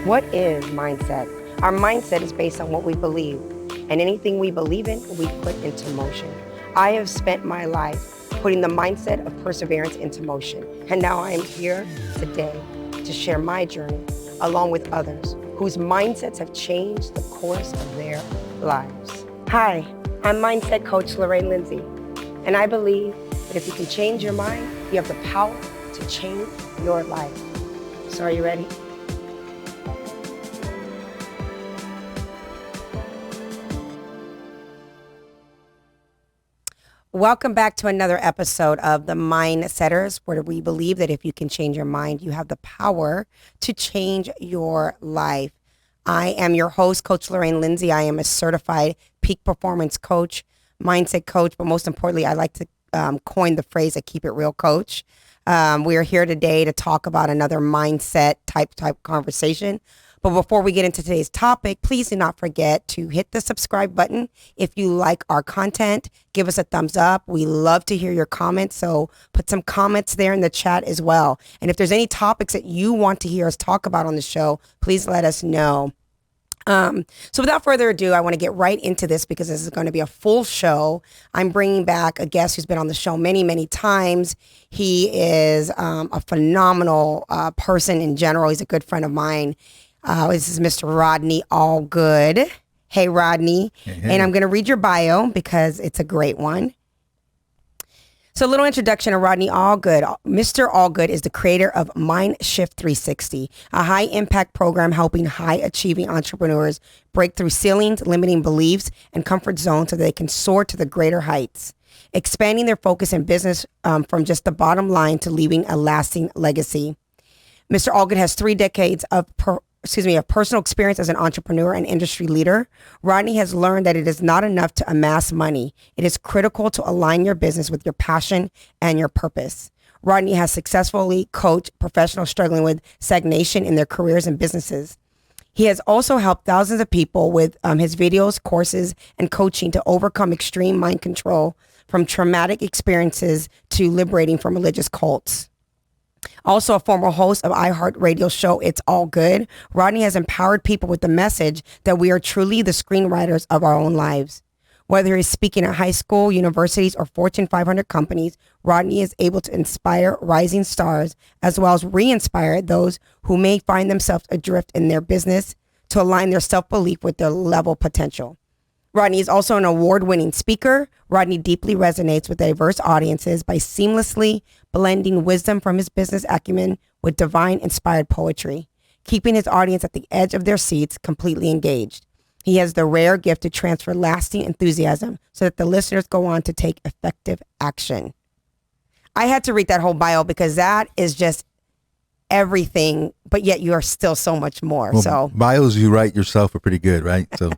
What is mindset? Our mindset is based on what we believe, and anything we believe in, we put into motion. I have spent my life putting the mindset of perseverance into motion, and now I am here today to share my journey along with others whose mindsets have changed the course of their lives. Hi, I'm mindset coach Lorraine Lindsey, and I believe that if you can change your mind, you have the power to change your life. So are you ready? Welcome back to another episode of The Mindsetters, where we believe that if you can change your mind, you have the power to change your life. I am your host, Coach Lorraine Lindsey. I am a certified peak performance coach, mindset coach, but most importantly, I like to coin the phrase, a keep it real coach. We are here today to talk about another mindset type conversation. But before we get into today's topic, please do not forget to hit the subscribe button. If you like our content, give us a thumbs up. We love to hear your comments. So put some comments there in the chat as well. And if there's any topics that you want to hear us talk about on the show, please let us know. So without further ado, I want to get right into this because this is going to be a full show. I'm bringing back a guest who's been on the show many, many times. He is a phenomenal person in general. He's a good friend of mine. This is Mr. Rodney Allgood. Hey, Rodney. Hey. And I'm going to read your bio because it's a great one. So a little introduction to Rodney Allgood. Mr. Allgood is the creator of Mind Shift 360, a high-impact program helping high-achieving entrepreneurs break through ceilings, limiting beliefs, and comfort zones so they can soar to the greater heights, expanding their focus in business from just the bottom line to leaving a lasting legacy. Mr. Allgood has 3 decades of personal experience as an entrepreneur and industry leader. Rodney has learned that it is not enough to amass money. It is critical to align your business with your passion and your purpose. Rodney has successfully coached professionals struggling with stagnation in their careers and businesses. He has also helped thousands of people with his videos, courses, and coaching to overcome extreme mind control, from traumatic experiences to liberating from religious cults. Also a former host of iHeartRadio show It's All Good, Rodney has empowered people with the message that we are truly the screenwriters of our own lives. Whether he's speaking at high school, universities, or Fortune 500 companies, Rodney is able to inspire rising stars as well as re-inspire those who may find themselves adrift in their business to align their self-belief with their level potential. Rodney is also an award-winning speaker. Rodney deeply resonates with diverse audiences by seamlessly blending wisdom from his business acumen with divine-inspired poetry, keeping his audience at the edge of their seats completely engaged. He has the rare gift to transfer lasting enthusiasm so that the listeners go on to take effective action. I had to read that whole bio because that is just everything, but yet you are still so much more. Well, so bios you write yourself are pretty good, right? So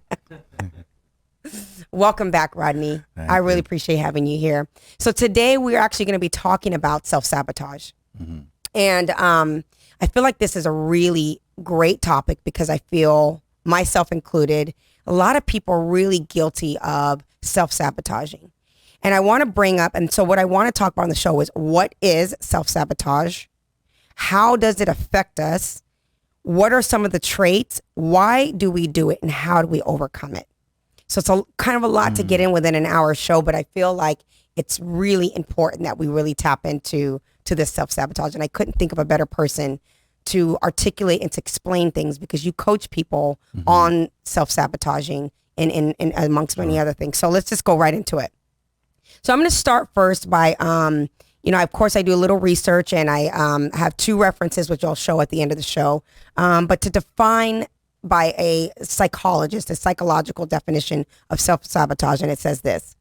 welcome back, Rodney. I really appreciate having you here. So today we're actually going to be talking about self-sabotage. Mm-hmm. And I feel like this is a really great topic because I feel, myself included, a lot of people are really guilty of self-sabotaging. And I want to bring up, and so what I want to talk about on the show is, what is self-sabotage? How does it affect us? What are some of the traits? Why do we do it? And how do we overcome it? So it's kind of a lot to get in within an hour show, but I feel like it's really important that we really tap into this self-sabotage. And I couldn't think of a better person to articulate and to explain things, because you coach people on self-sabotaging and amongst many other things. So let's just go right into it. So I'm going to start first by, of course I do a little research, and I have 2 references, which I'll show at the end of the show. But to define by a psychologist, a psychological definition of self-sabotage, and it says this: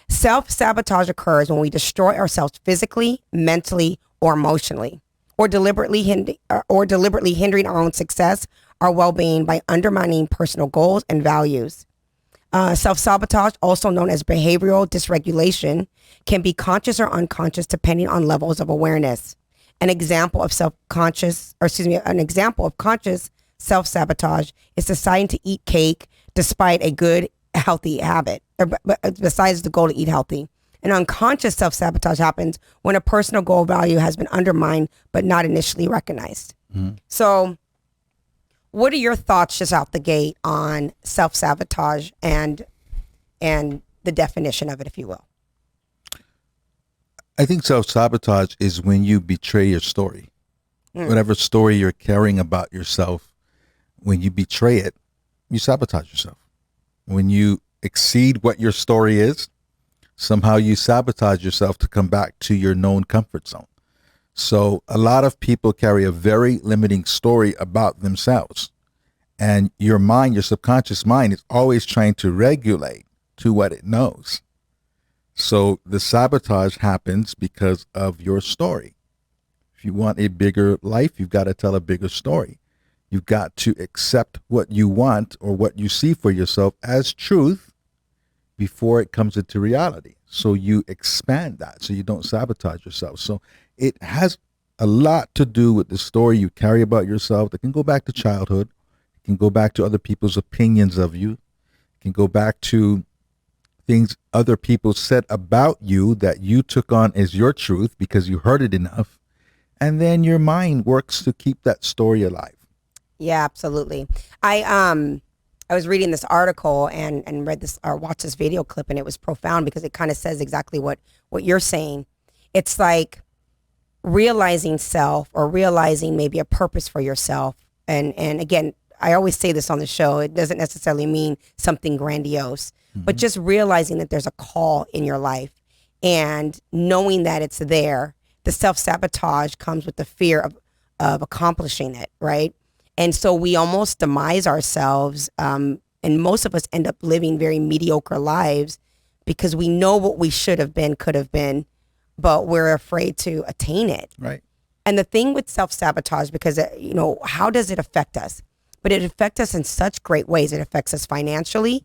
self-sabotage occurs when we destroy ourselves physically, mentally, or emotionally, or deliberately hindering our own success, our well-being, by undermining personal goals and values. Self-sabotage, also known as behavioral dysregulation, can be conscious or unconscious depending on levels of awareness. An example of conscious self-sabotage is deciding to eat cake despite a good, healthy habit, besides the goal to eat healthy. An unconscious self-sabotage happens when a personal goal value has been undermined but not initially recognized. Mm-hmm. So what are your thoughts just out the gate on self-sabotage and the definition of it, if you will? I think self-sabotage is when you betray your story. Whatever story you're carrying about yourself, when you betray it, you sabotage yourself. When you exceed what your story is, somehow you sabotage yourself to come back to your known comfort zone. So a lot of people carry a very limiting story about themselves. And your mind, your subconscious mind, is always trying to regulate to what it knows. So the sabotage happens because of your story. If you want a bigger life, you've got to tell a bigger story. You've got to accept what you want or what you see for yourself as truth before it comes into reality. So you expand that so you don't sabotage yourself. So it has a lot to do with the story you carry about yourself. That can go back to childhood. It can go back to other people's opinions of you. It can go back to things other people said about you that you took on as your truth because you heard it enough. And then your mind works to keep that story alive. Yeah, absolutely. I was reading this article and read this or watched this video clip, and it was profound because it kind of says exactly what you're saying. It's like realizing self or realizing maybe a purpose for yourself. And again, I always say this on the show. It doesn't necessarily mean something grandiose, but just realizing that there's a call in your life and knowing that it's there. The self-sabotage comes with the fear of accomplishing it, right? And so we almost demise ourselves, and most of us end up living very mediocre lives because we know what we should have been, could have been, but we're afraid to attain it. Right. And the thing with self-sabotage, because, how does it affect us? But it affects us in such great ways. It affects us financially.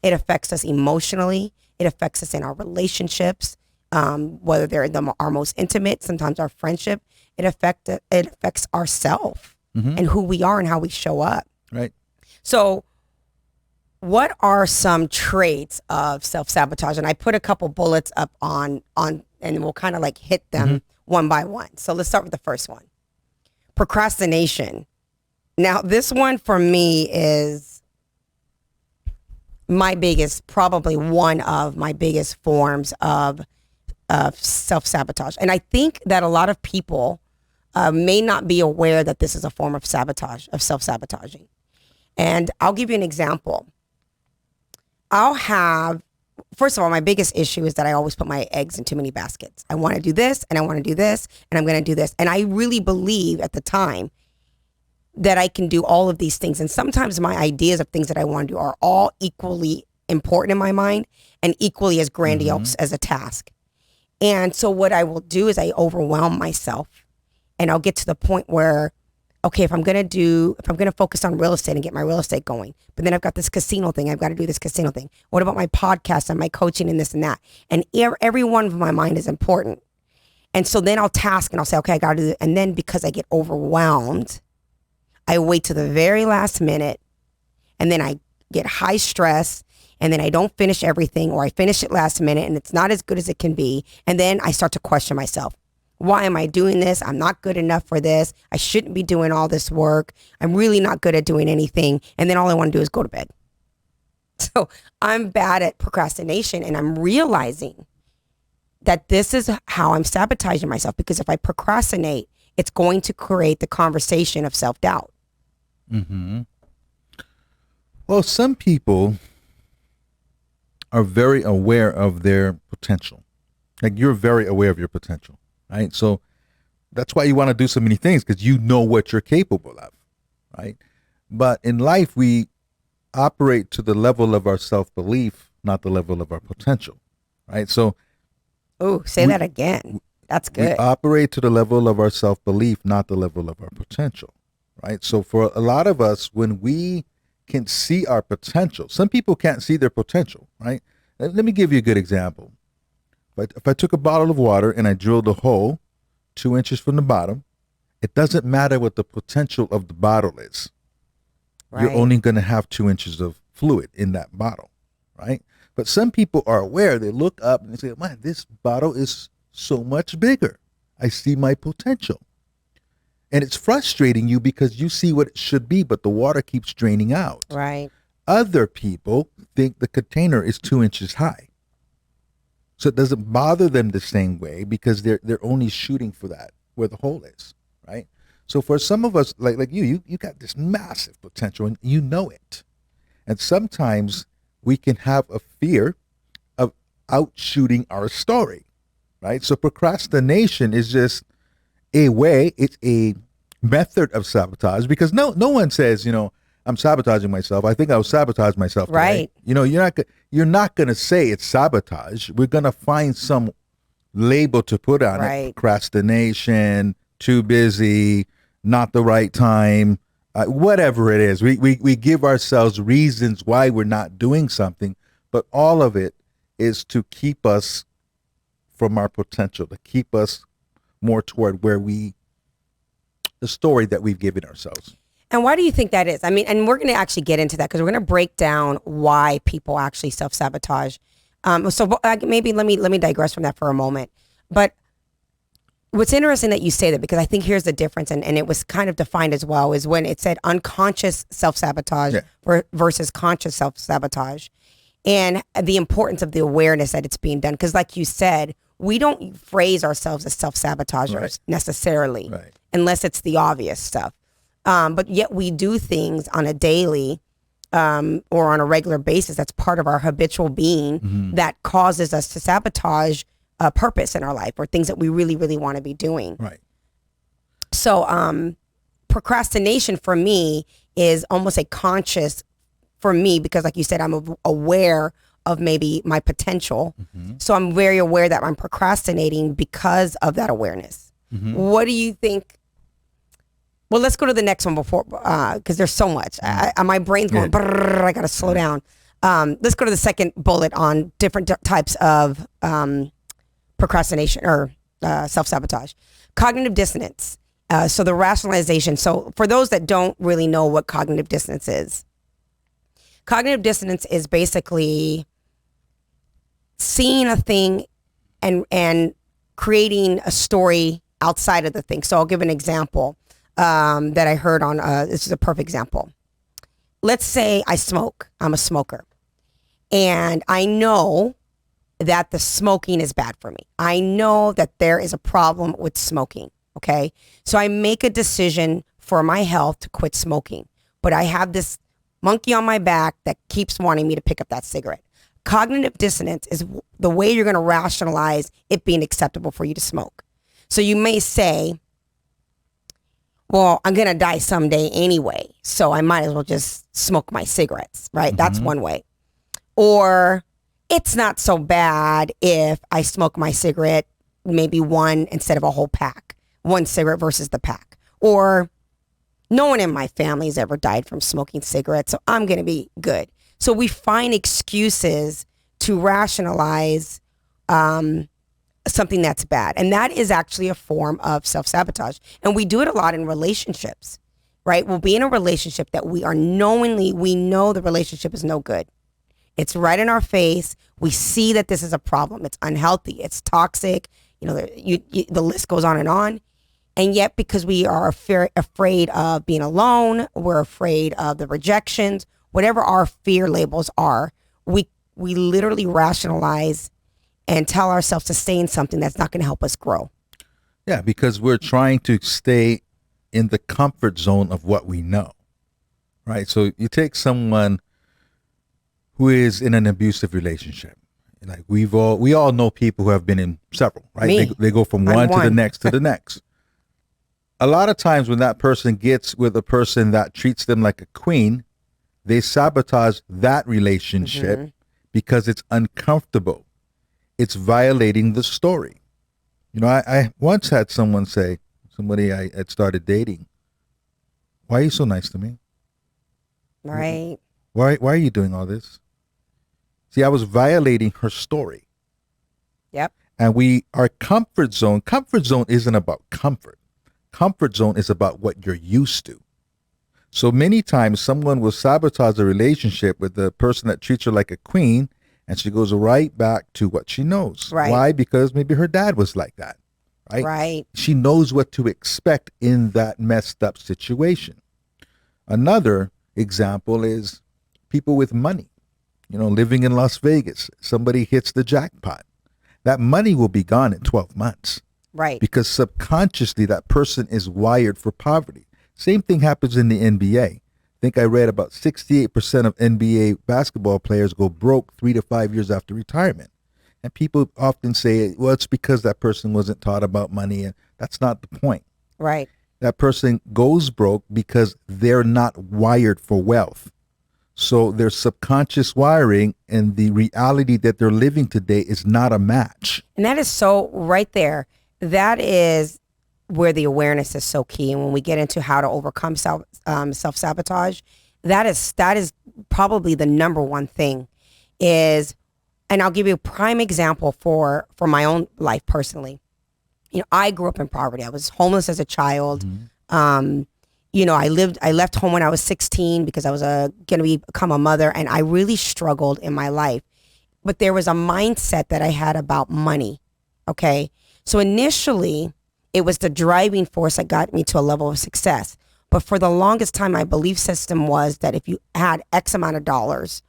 It affects us emotionally. It affects us in our relationships. Whether they're our most intimate, sometimes our friendship, it affects ourself and who we are and how we show up. Right. So what are some traits of self-sabotage? And I put a couple bullets up on and we'll kind of like hit them one by one. So let's start with the first one. Procrastination. Now, this one for me is probably one of my biggest forms of self-sabotage. And I think that a lot of people may not be aware that this is a form of sabotage, of self-sabotaging. And I'll give you an example. First of all, my biggest issue is that I always put my eggs in too many baskets. I want to do this, and I want to do this, and I'm going to do this. And I really believe at the time that I can do all of these things. And sometimes my ideas of things that I want to do are all equally important in my mind and equally as grandiose as a task. And so what I will do is I overwhelm myself, and I'll get to the point where, okay, if I'm going to focus on real estate and get my real estate going, but then I've got this casino thing, I've got to do this casino thing. What about my podcast and my coaching and this and that? And every one of my mind is important. And so then I'll task and I'll say, okay, I got to do it. And then because I get overwhelmed, I wait to the very last minute, and then I get high stress, and then I don't finish everything, or I finish it last minute and it's not as good as it can be. And then I start to question myself. Why am I doing this? I'm not good enough for this. I shouldn't be doing all this work. I'm really not good at doing anything. And then all I want to do is go to bed. So I'm bad at procrastination, and I'm realizing that this is how I'm sabotaging myself, because if I procrastinate, it's going to create the conversation of self-doubt. Well, some people are very aware of their potential. Like, you're very aware of your potential, right? So that's why you want to do so many things, because you know what you're capable of, right? But in life, we operate to the level of our self-belief, not the level of our potential, right? So, say that again. That's good. We operate to the level of our self-belief, not the level of our potential, right? So for a lot of us, when we can see our potential, some people can't see their potential, right? Let me give you a good example. If I took a bottle of water and I drilled a hole 2 inches from the bottom, it doesn't matter what the potential of the bottle is. Right. You're only going to have 2 inches of fluid in that bottle, right? But some people are aware. They look up and they say, man, this bottle is so much bigger. I see my potential. And it's frustrating you because you see what it should be, but the water keeps draining out. Right. Other people think the container is 2 inches high. So it doesn't bother them the same way because they're only shooting for that, where the hole is, right? So for some of us, like you got this massive potential and you know it. And sometimes we can have a fear of outshooting our story, right? So procrastination is just it's a method of sabotage, because no one says, I'm sabotaging myself. I think I'll sabotage myself today. Right. You're not going to say it's sabotage. We're going to find some label to put on it. Procrastination, too busy, not the right time, whatever it is. We give ourselves reasons why we're not doing something, but all of it is to keep us from our potential, to keep us more toward the story that we've given ourselves. And why do you think that is? I mean, and we're going to actually get into that because we're going to break down why people actually self-sabotage. So maybe let me digress from that for a moment. But what's interesting that you say that, because I think here's the difference, and it was kind of defined as well, is when it said unconscious self-sabotage versus conscious self-sabotage, and the importance of the awareness that it's being done. Because like you said, we don't phrase ourselves as self-sabotagers necessarily, unless it's the obvious stuff. But yet we do things on a daily or on a regular basis that's part of our habitual being that causes us to sabotage a purpose in our life or things that we really, really want to be doing. Right. So procrastination for me is almost a conscious, for me, because like you said, I'm aware of maybe my potential. So I'm very aware that I'm procrastinating because of that awareness. What do you think? Well, let's go to the next one before, because there's so much. My brain's going, brrr, I got to slow down. Let's go to the second bullet on different types of procrastination or self-sabotage. Cognitive dissonance. So the rationalization. So for those that don't really know what cognitive dissonance is basically seeing a thing and creating a story outside of the thing. So I'll give an example that I heard on, this is a perfect example. Let's say I smoke. I'm a smoker. And I know that the smoking is bad for me. I know that there is a problem with smoking. Okay. So I make a decision for my health to quit smoking. But I have this monkey on my back that keeps wanting me to pick up that cigarette. Cognitive dissonance is the way you're going to rationalize it being acceptable for you to smoke. So you may say, well, I'm going to die someday anyway, so I might as well just smoke my cigarettes, right? That's one way. Or it's not so bad if I smoke my cigarette, maybe one instead of a whole pack, one cigarette versus the pack. Or no one in my family has ever died from smoking cigarettes, so I'm going to be good. So we find excuses to rationalize something that's bad. And that is actually a form of self-sabotage. And we do it a lot in relationships, right? We'll be in a relationship that we know the relationship is no good. It's right in our face. We see that this is a problem. It's unhealthy. It's toxic. The list goes on. And yet, because we are afraid of being alone, we're afraid of the rejections, whatever our fear labels are, we literally rationalize and tell ourselves to stay in something that's not going to help us grow. Yeah, because we're trying to stay in the comfort zone of what we know, right? So you take someone who is in an abusive relationship. Like we all know people who have been in several, right? They go from one to the next to the next. A lot of times when that person gets with a person that treats them like a queen, they sabotage that relationship because it's uncomfortable. It's violating the story. I once had somebody I had started dating, why are you so nice to me? Right. Why are you doing all this? See, I was violating her story. Yep. And our comfort zone isn't about comfort. Comfort zone is about what you're used to. So many times someone will sabotage a relationship with the person that treats her like a queen, and she goes right back to what she knows. Right. Why? Because maybe her dad was like that. right? Right. She knows what to expect in that messed up situation. Another example is people with money, living in Las Vegas. Somebody hits the jackpot. That money will be gone in 12 months Right. because subconsciously that person is wired for poverty. Same thing happens in the NBA. I think I read about 68% of NBA basketball players go broke 3 to 5 years after retirement. And people often say, well, it's because that person wasn't taught about money. And that's not the point. Right. That person goes broke because they're not wired for wealth. So their subconscious wiring and the reality that they're living today is not a match. And that is so right there. That is where the awareness is so key. And when we get into how to overcome self-sabotage, that is probably the number one thing is, and I'll give you a prime example for my own life personally. I grew up in poverty. I was homeless as a child. I left home when I was 16 because I was going to become a mother, and I really struggled in my life. But there was a mindset that I had about money. Okay. So initially it was the driving force that got me to a level of success. But for the longest time, my belief system was that if you had X amount of dollars,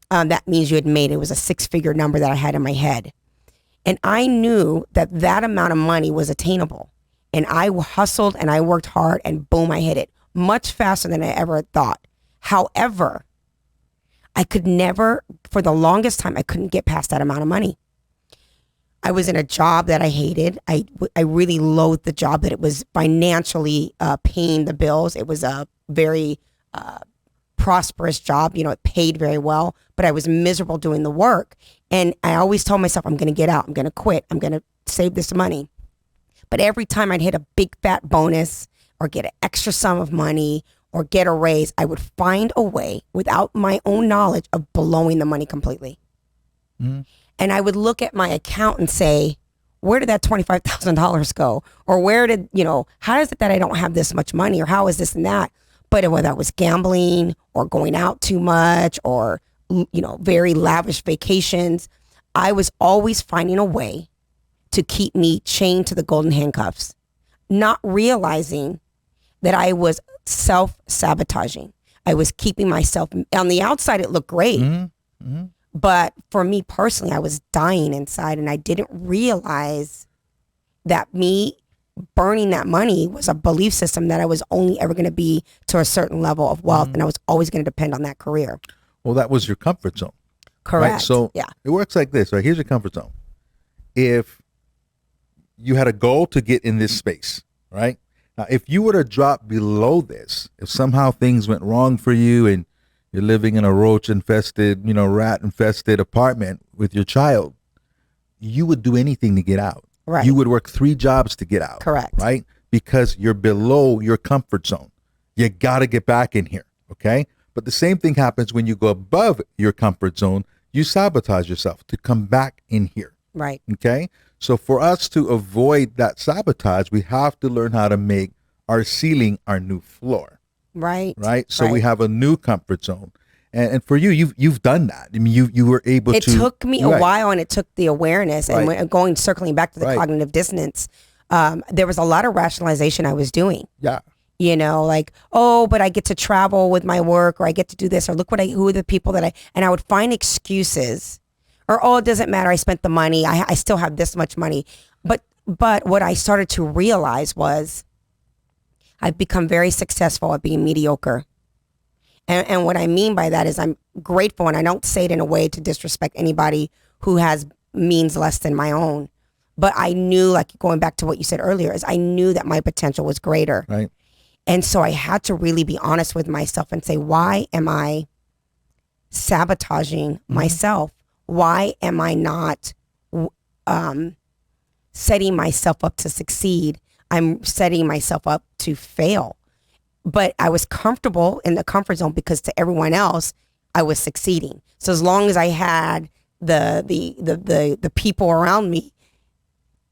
that means you had made it. It was a 6-figure number that I had in my head. And I knew that that amount of money was attainable. And I hustled and I worked hard and boom, I hit it much faster than I ever thought. However, I could never, for the longest time, I couldn't get past that amount of money. I was in a job that I hated. I really loathed the job, that it was financially paying the bills. It was a very prosperous job. It paid very well, but I was miserable doing the work. And I always told myself, I'm going to get out. I'm going to quit. I'm going to save this money. But every time I'd hit a big fat bonus or get an extra sum of money or get a raise, I would find a way without my own knowledge of blowing the money completely. Mm-hmm. And I would look at my account and say, where did that $25,000 go? Or how is it that I don't have this much money? Or how is this and that? But whether I was gambling or going out too much or, very lavish vacations, I was always finding a way to keep me chained to the golden handcuffs, not realizing that I was self-sabotaging. I was keeping myself, on the outside it looked great. Mm-hmm. Mm-hmm. But for me personally, I was dying inside, and I didn't realize that me burning that money was a belief system that I was only ever going to be to a certain level of wealth, and I was always going to depend on that career. Well, that was your comfort zone. Correct. Right? So yeah, it works like this, right? Here's your comfort zone. If you had a goal to get in this space, right? Now, if you were to drop below this, if somehow things went wrong for you and you're living in a roach-infested, rat-infested apartment with your child, you would do anything to get out. Right. You would work 3 jobs to get out. Correct. Right? Because you're below your comfort zone. You got to get back in here, okay? But the same thing happens when you go above your comfort zone. You sabotage yourself to come back in here. Right. Okay? So for us to avoid that sabotage, we have to learn how to make our ceiling our new floor. Right. Right. So we have a new comfort zone. And for you, you've done that. I mean, you were able to. It took me a while, and it took the awareness and circling back to the cognitive dissonance. There was a lot of rationalization I was doing. Yeah. Like, oh, but I get to travel with my work, or I get to do this, or look who are the people and I would find excuses, or, oh, it doesn't matter. I spent the money. I still have this much money. But what I started to realize was I've become very successful at being mediocre. And what I mean by that is I'm grateful, and I don't say it in a way to disrespect anybody who has means less than my own. But I knew, like going back to what you said earlier, is I knew that my potential was greater. Right. And so I had to really be honest with myself and say, why am I sabotaging myself? Why am I not setting myself up to succeed? I'm setting myself up to fail. But I was comfortable in the comfort zone because to everyone else, I was succeeding. So as long as I had the people around me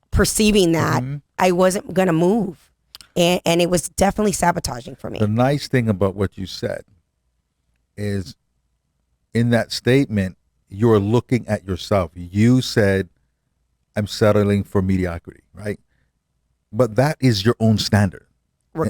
perceiving that, I wasn't going to move. And it was definitely sabotaging for me. The nice thing about what you said is in that statement, you're looking at yourself. You said, I'm settling for mediocrity, right? but that is your own standard.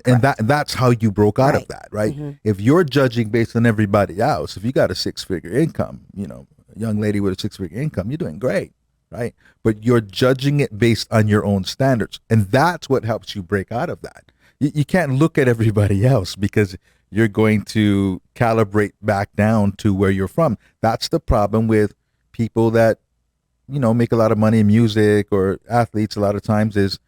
And that's how you broke out of that, right? Mm-hmm. If you're judging based on everybody else, if you got a 6-figure income, you know, a young lady with a 6-figure income, you're doing great, right? But you're judging it based on your own standards. And that's what helps you break out of that. You can't look at everybody else because you're going to calibrate back down to where you're from. That's the problem with people that, you know, make a lot of money in music or athletes a lot of times is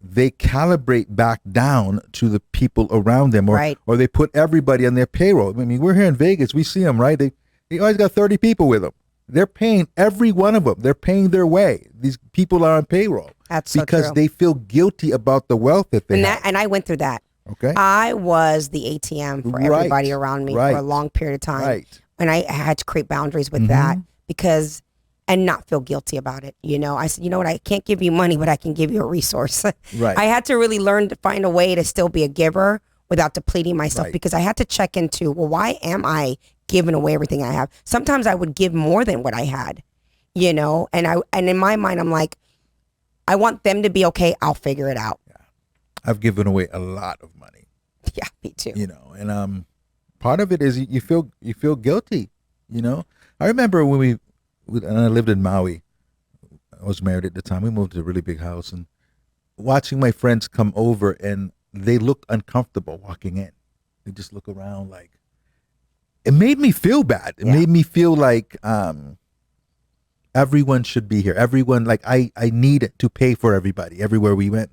they calibrate back down to the people around them, or they put everybody on their payroll. I mean, we're here in Vegas. We see them, right? They always got 30 people with them. They're paying every one of them. They're paying their way. These people are on payroll. That's so because true. they feel guilty about the wealth that they have. And I went through that. Okay. I was the ATM for everybody around me for a long period of time. Right. And I had to create boundaries with that because, and not feel guilty about it. You know, I said, you know what, I can't give you money, but I can give you a resource. Right. I had to really learn to find a way to still be a giver without depleting myself because I had to check into, well, why am I giving away everything I have? Sometimes I would give more than what I had, you know, and in my mind, I'm like, I want them to be okay. I'll figure it out. Yeah. I've given away a lot of money. Yeah, me too. You know, and part of it is you feel guilty, you know. I remember when and I lived in Maui. I was married at the time. We moved to a really big house, and watching my friends come over, and they looked uncomfortable walking in. They just look around like, it made me feel bad. It made me feel like everyone should be here. Everyone, like I need to pay for everybody everywhere we went.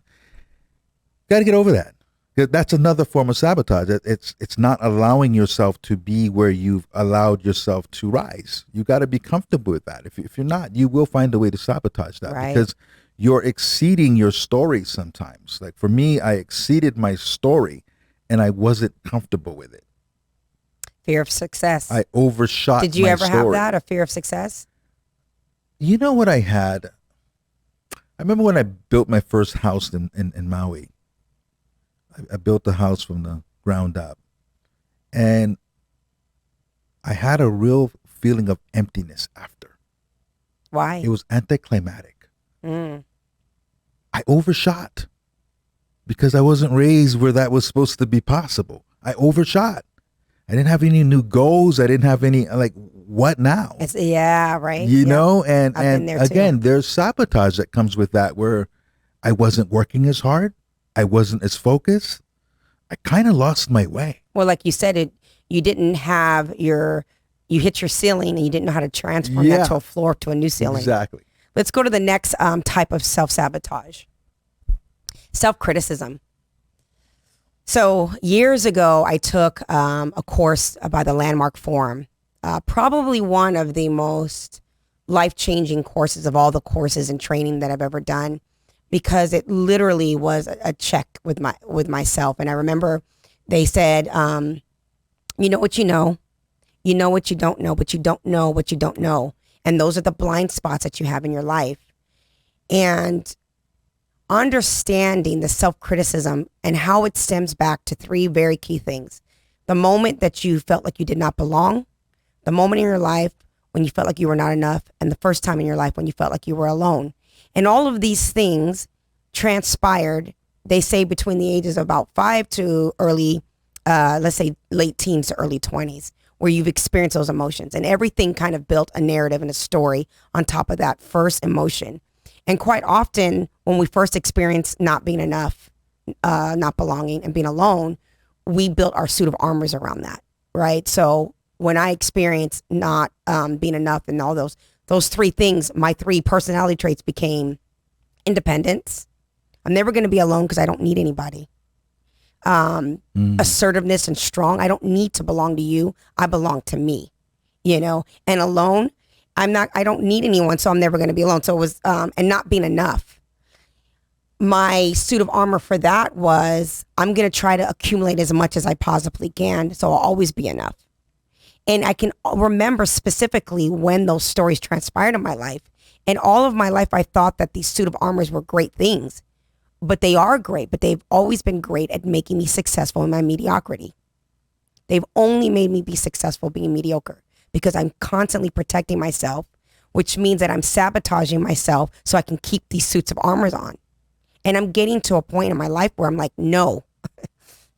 Got to get over that. That's another form of sabotage. It's not allowing yourself to be where you've allowed yourself to rise. You got to be comfortable with that. If you're not, you will find a way to sabotage that because you're exceeding your story sometimes. Like for me, I exceeded my story and I wasn't comfortable with it. Fear of success. I overshot my story. Did you ever have that, a fear of success? You know what I had? I remember when I built my first house in Maui. I built the house from the ground up. And I had a real feeling of emptiness after. Why? It was anticlimactic. I overshot because I wasn't raised where that was supposed to be possible. I overshot. I didn't have any new goals. I didn't have any, like, what now? Right. You know, and again, there's sabotage that comes with that where I wasn't working as hard. I wasn't as focused. I kind of lost my way. Well, like you said, you didn't have you hit your ceiling and you didn't know how to transform that to a floor to a new ceiling. Exactly. Let's go to the next type of self-sabotage. Self-criticism. So years ago, I took a course by the Landmark Forum, probably one of the most life-changing courses of all the courses and training that I've ever done, because it literally was a check with myself. And I remember they said, you know what you know what you don't know, but you don't know what you don't know. And those are the blind spots that you have in your life. And understanding the self-criticism and how it stems back to 3 very key things. The moment that you felt like you did not belong, the moment in your life when you felt like you were not enough, and the first time in your life when you felt like you were alone. And all of these things transpired, they say, between the ages of about 5 to early, let's say late teens to early 20s, where you've experienced those emotions. And everything kind of built a narrative and a story on top of that first emotion. And quite often, when we first experience not being enough, not belonging, and being alone, we built our suit of armors around that, right? So when I experienced not being enough and all those 3 things, my 3 personality traits became independence. I'm never going to be alone because I don't need anybody. Assertiveness and strong. I don't need to belong to you. I belong to me, you know. And alone, I don't need anyone, so I'm never going to be alone. So it was, and not being enough. My suit of armor for that was, I'm going to try to accumulate as much as I possibly can, so I'll always be enough. And I can remember specifically when those stories transpired in my life. And all of my life, I thought that these suit of armors were great things. But they are great, but they've always been great at making me successful in my mediocrity. They've only made me be successful being mediocre because I'm constantly protecting myself, which means that I'm sabotaging myself so I can keep these suits of armors on. And I'm getting to a point in my life where I'm like, no,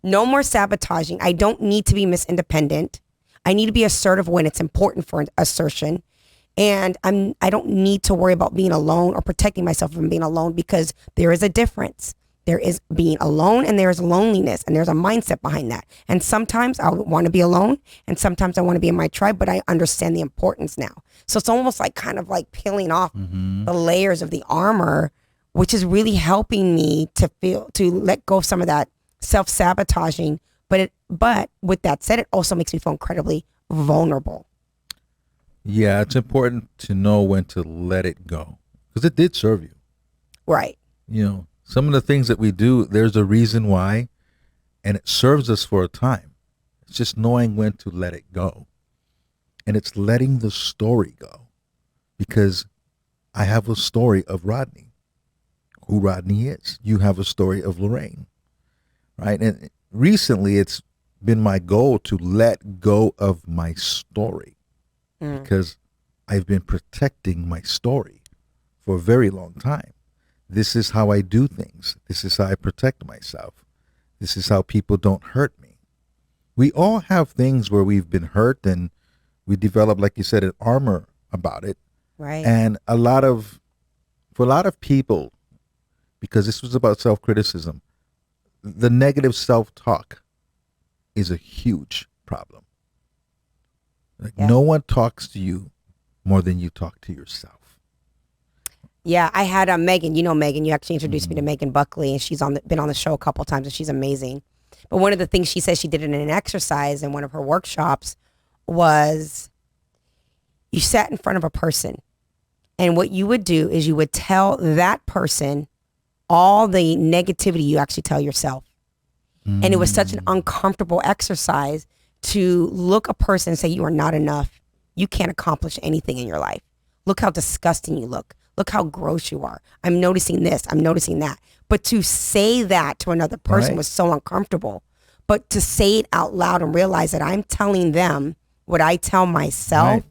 no more sabotaging. I don't need to be Miss Independent. I need to be assertive when it's important for assertion. And I don't need to worry about being alone or protecting myself from being alone, because there is a difference. There is being alone and there is loneliness, and there's a mindset behind that. And sometimes I want to be alone and sometimes I want to be in my tribe, but I understand the importance now. So it's almost like kind of like peeling off the layers of the armor, which is really helping me to let go of some of that self-sabotaging. But with that said, it also makes me feel incredibly vulnerable. Yeah, it's important to know when to let it go, because it did serve you. Right. Some of the things that we do, there's a reason why, and it serves us for a time. It's just knowing when to let it go. And it's letting the story go, because I have a story of Rodney, who Rodney is. You have a story of Lorraine, right? And recently it's been my goal to let go of my story, because I've been protecting my story for a very long time. This is how I do things. This is how I protect myself. This is how people don't hurt me. We all have things where we've been hurt and we develop, like you said, an armor about it. Right. And for a lot of people, because this was about self-criticism, the negative self-talk is a huge problem. No one talks to you more than you talk to yourself. Yeah, I had Megan. You know Megan. You actually introduced me to Megan Buckley, and she's been on the show a couple of times, and she's amazing. But one of the things she says she did in an exercise in one of her workshops was you sat in front of a person, and what you would do is you would tell that person all the negativity you actually tell yourself. And it was such an uncomfortable exercise to look a person and say, you are not enough. You can't accomplish anything in your life. Look how disgusting you look. Look how gross you are. I'm noticing this. I'm noticing that. But to say that to another person was so uncomfortable. But to say it out loud and realize that I'm telling them what I tell myself,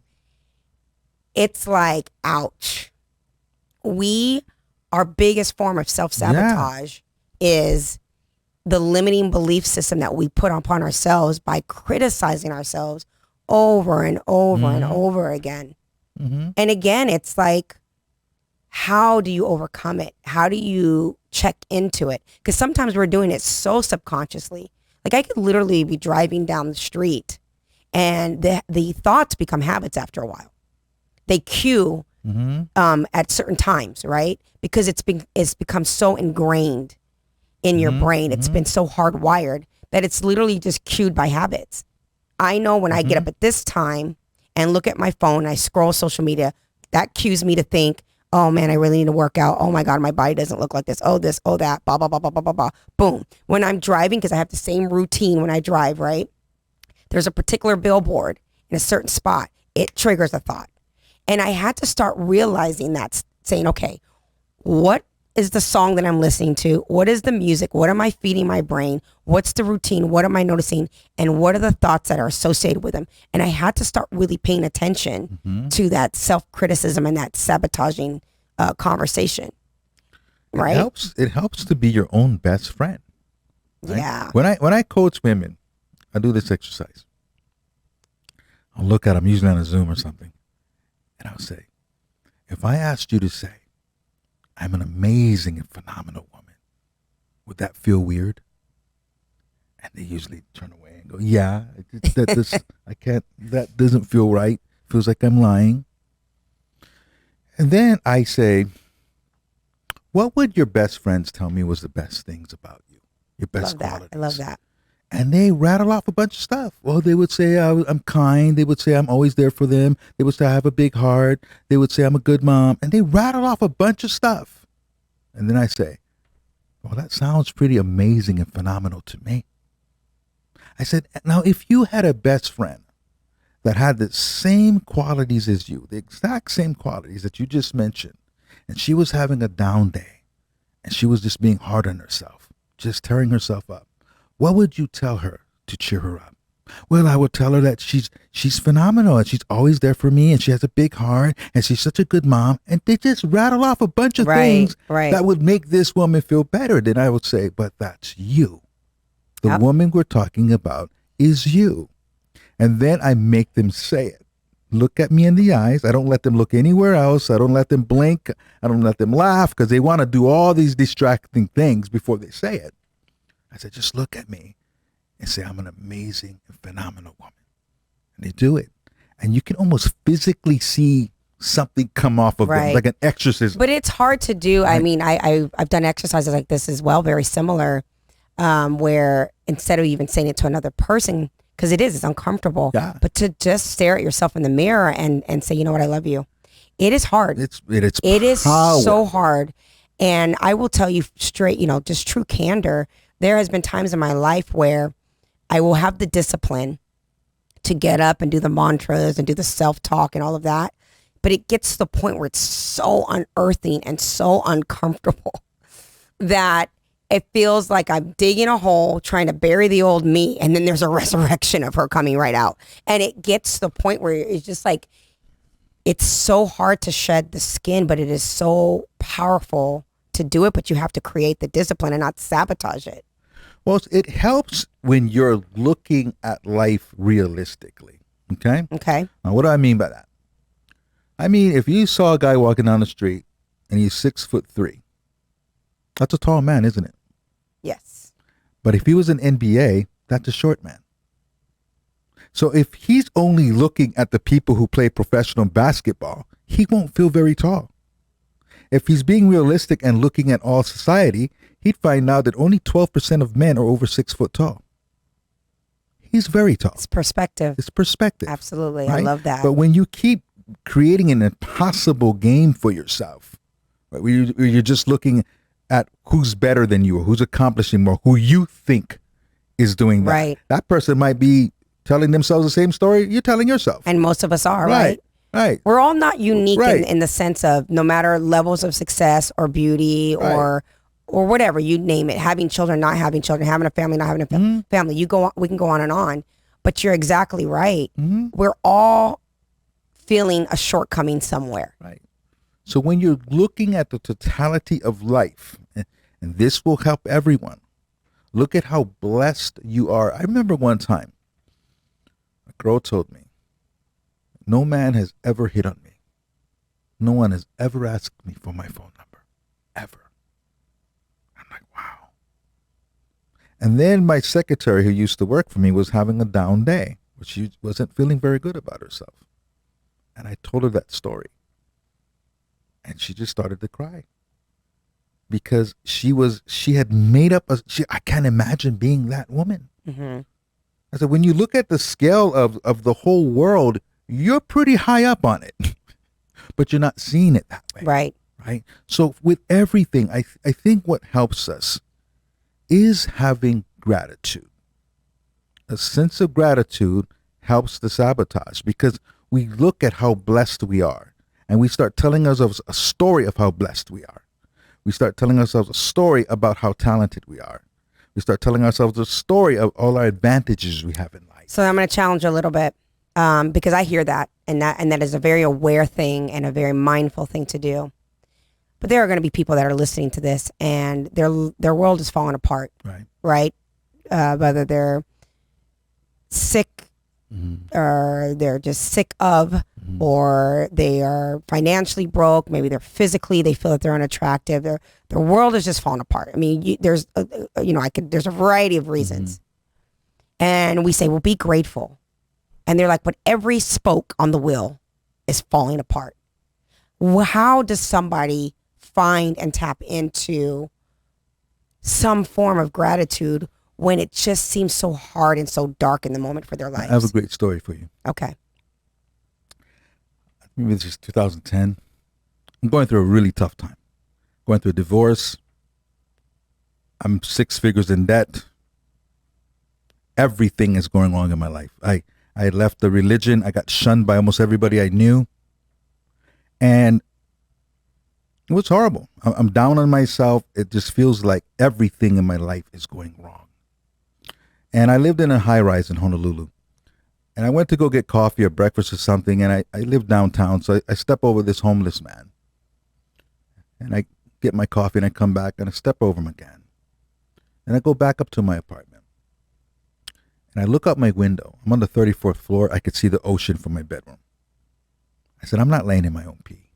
it's like, ouch. Our biggest form of self-sabotage is the limiting belief system that we put upon ourselves by criticizing ourselves over and over and over again. And again, it's like, how do you overcome it? How do you check into it? Because sometimes we're doing it so subconsciously. Like I could literally be driving down the street and the thoughts become habits after a while. They cue at certain times, right? Because it's become so ingrained in your brain. It's been so hardwired that it's literally just cued by habits. I know when I get up at this time and look at my phone, I scroll social media, that cues me to think, oh man, I really need to work out. Oh my God, my body doesn't look like this. Oh, this, oh that, blah, blah, blah, blah, blah, blah, blah. Boom. When I'm driving, because I have the same routine when I drive, right? There's a particular billboard in a certain spot. It triggers a thought. And I had to start realizing that, saying, okay, what is the song that I'm listening to? What is the music? What am I feeding my brain? What's the routine? What am I noticing? And what are the thoughts that are associated with them? And I had to start really paying attention to that self-criticism and that sabotaging conversation. Right? It helps to be your own best friend. Right? Yeah. When I coach women, I do this exercise. I'll look at them, usually on a Zoom or something, and I'll say, if I asked you to say, I'm an amazing and phenomenal woman, would that feel weird? And they usually turn away and go, yeah, that doesn't feel right. Feels like I'm lying. And then I say, what would your best friends tell me was the best things about you? Your best qualities. I love that. And they rattle off a bunch of stuff. Well, they would say I'm kind. They would say I'm always there for them. They would say I have a big heart. They would say I'm a good mom. And they rattle off a bunch of stuff. And then I say, well, that sounds pretty amazing and phenomenal to me. I said, now if you had a best friend that had the same qualities as you, the exact same qualities that you just mentioned, and she was having a down day, and she was just being hard on herself, just tearing herself up, what would you tell her to cheer her up? Well, I would tell her that she's phenomenal and she's always there for me and she has a big heart and she's such a good mom. And they just rattle off a bunch of things that would make this woman feel better. Then I would say, but that's you. The woman we're talking about is you. And then I make them say it. Look at me in the eyes. I don't let them look anywhere else. I don't let them blink. I don't let them laugh because they want to do all these distracting things before they say it. I said, just look at me and say, I'm an amazing and phenomenal woman. And they do it. And you can almost physically see something come off of them, like an exorcism. But it's hard to do. Right? I mean, I've done exercises like this as well, very similar, where instead of even saying it to another person, because it's uncomfortable, but to just stare at yourself in the mirror and say, you know what, I love you. It is hard. It is so hard. And I will tell you straight, just true candor. There has been times in my life where I will have the discipline to get up and do the mantras and do the self-talk and all of that. But it gets to the point where it's so unearthing and so uncomfortable that it feels like I'm digging a hole trying to bury the old me. And then there's a resurrection of her coming right out. And it gets to the point where it's just like, it's so hard to shed the skin, but it is so powerful to do it. But you have to create the discipline and not sabotage it. Well, it helps when you're looking at life realistically. Okay? Okay. Now, what do I mean by that? I mean, if you saw a guy walking down the street and he's 6'3", that's a tall man, isn't it? Yes. But if he was an NBA, that's a short man. So if he's only looking at the people who play professional basketball, he won't feel very tall. If he's being realistic and looking at all society, he'd find out that only 12% of men are over 6 foot tall. He's very tall. It's perspective. It's perspective. Absolutely. Right? I love that. But when you keep creating an impossible game for yourself, right, where you're just looking at who's better than you or who's accomplishing more, who you think is doing that. Right. That person might be telling themselves the same story you're telling yourself. And most of us are, right? Right. We're all not unique in the sense of no matter levels of success or beauty or whatever, you name it, having children, not having children, having a family, not having a family. We can go on and on. But you're exactly right. Mm-hmm. We're all feeling a shortcoming somewhere. Right. So when you're looking at the totality of life, and this will help everyone, look at how blessed you are. I remember one time, a girl told me, no man has ever hit on me. No one has ever asked me for my phone number, ever. I'm like, wow. And then my secretary who used to work for me was having a down day, but she wasn't feeling very good about herself. And I told her that story. And she just started to cry. Because she had made up I can't imagine being that woman. Mm-hmm. I said, when you look at the scale of the whole world, you're pretty high up on it, but you're not seeing it that way. Right. So with everything, I think what helps us is having gratitude. A sense of gratitude helps the sabotage because we look at how blessed we are and we start telling ourselves a story of how blessed we are. We start telling ourselves a story about how talented we are. We start telling ourselves a story of all our advantages we have in life. So I'm going to challenge you a little bit. Because I hear that, and that is a very aware thing and a very mindful thing to do. But there are going to be people that are listening to this, and their world is falling apart. Right. Whether they're sick, or they're just sick of, or they are financially broke. Maybe they're physically, they feel that they're unattractive. Their world is just falling apart. I mean, there's a variety of reasons, and we say, well, be grateful. And they're like, but every spoke on the wheel is falling apart. How does somebody find and tap into some form of gratitude when it just seems so hard and so dark in the moment for their lives? I have a great story for you. Okay. Maybe this is 2010. I'm going through a really tough time. Going through a divorce. I'm 6 figures in debt. Everything is going wrong in my life. I had left the religion. I got shunned by almost everybody I knew. And it was horrible. I'm down on myself. It just feels like everything in my life is going wrong. And I lived in a high rise in Honolulu. And I went to go get coffee or breakfast or something, and I live downtown, so I step over this homeless man. And I get my coffee, and I come back, and I step over him again. And I go back up to my apartment. And I look out my window. I'm on the 34th floor. I could see the ocean from my bedroom. I said, I'm not laying in my own pee.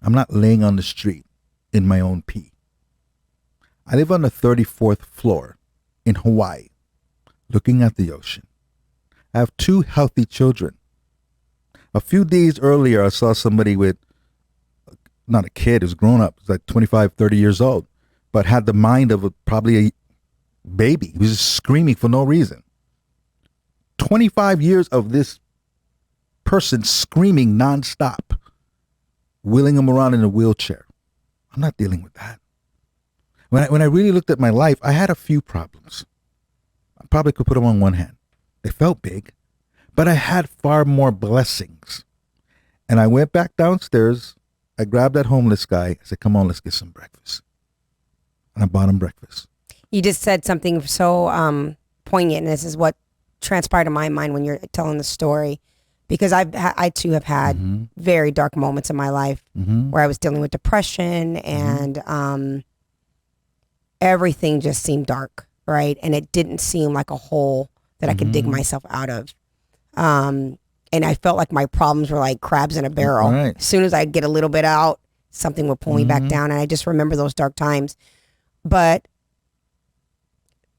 I'm not laying on the street in my own pee. I live on the 34th floor in Hawaii, looking at the ocean. I have 2 healthy children. A few days earlier, I saw somebody with, not a kid, who's grown up, like 25, 30 years old, but had the mind of probably a baby. He was just screaming for no reason. 25 years of this person screaming nonstop, wheeling him around in a wheelchair. I'm not dealing with that. When I really looked at my life, I had a few problems. I probably could put them on one hand. They felt big, but I had far more blessings. And I went back downstairs. I grabbed that homeless guy. I said, come on, let's get some breakfast. And I bought him breakfast. You just said something so poignant, and this is what transpired in my mind when you're telling the story. Because I too have had very dark moments in my life where I was dealing with depression and everything just seemed dark, right? And it didn't seem like a hole that I could dig myself out of. And I felt like my problems were like crabs in a barrel. Right. As soon as I'd get a little bit out, something would pull me back down. And I just remember those dark times. But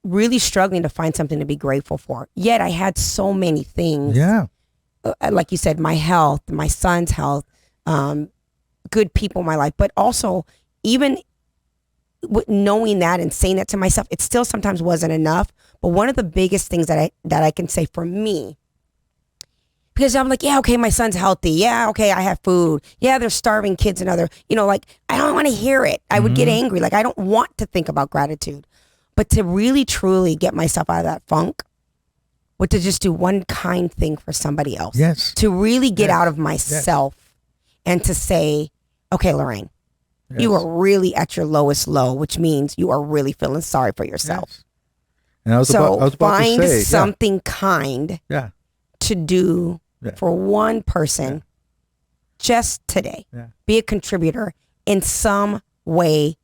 really struggling to find something to be grateful for. Yet I had so many things. Yeah. Like you said, my health, my son's health, good people in my life. But also, even knowing that and saying that to myself, it still sometimes wasn't enough. But one of the biggest things that I can say for me, because I'm like, yeah, okay, my son's healthy. Yeah, okay, I have food. Yeah, there's starving kids and other, like, I don't want to hear it. I would get angry. Like, I don't want to think about gratitude. But to really, truly get myself out of that funk, was to just do one kind thing for somebody else. Yes. To really get out of myself and to say, okay, Lorraine, you are really at your lowest low, which means you are really feeling sorry for yourself. Yes. And I was about to say, find something kind to do for one person just today. Yeah. Be a contributor in some way,